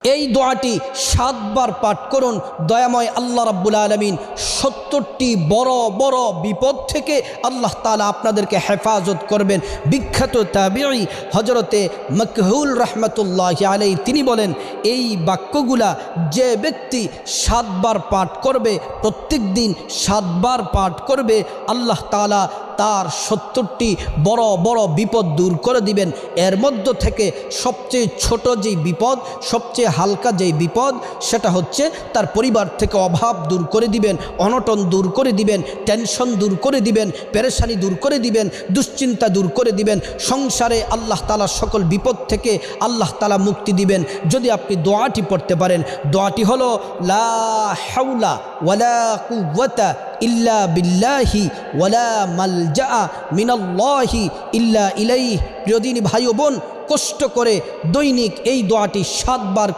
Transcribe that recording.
এই দোয়াটি 7 বার পাঠ করুন। দয়াময় আল্লাহ রাব্বুল আলামিন 70টি বড় বড় বিপদ থেকে আল্লাহ তাআলা আপনাদেরকে হেফাজত করবেন। বিখ্যাত তাবিঈ হযরতে মাকহুল রাহমাতুল্লাহি আলাইহি তিনি বলেন, এই বাক্যগুলা যে ব্যক্তি 7 বার পাঠ করবে, প্রত্যেক দিন 7 বার পাঠ করবে, আল্লাহ তাআলা তার 70টি বড় বড় বিপদ দূর করে দিবেন। এর মধ্য থেকে সবচেয়ে ছোট যেই বিপদ, সবচেয়ে হালকা যেই বিপদ, সেটা হচ্ছে তার পরিবার থেকে অভাব দূর করে দিবেন, অনটন দূর করে দিবেন, টেনশন দূর করে দিবেন, পেরেশানি দূর করে দিবেন, দুশ্চিন্তা দূর করে দিবেন। সংসারে আল্লাহ তাআলা সকল বিপদ থেকে আল্লাহ তাআলা মুক্তি দিবেন যদি আপনি দোয়াটি পড়তে পারেন। দোয়াটি হলো লা হাওলা ওয়ালা কুওয়াতা ইল্লা বিল্লাহি ওয়ালা মালজা মিনাল্লাহি ইল্লা ইলাইহি। প্রিয় দিনী ভাই ও বোন, কষ্ট করে দৈনিক এই দোয়াটি 7 বার করে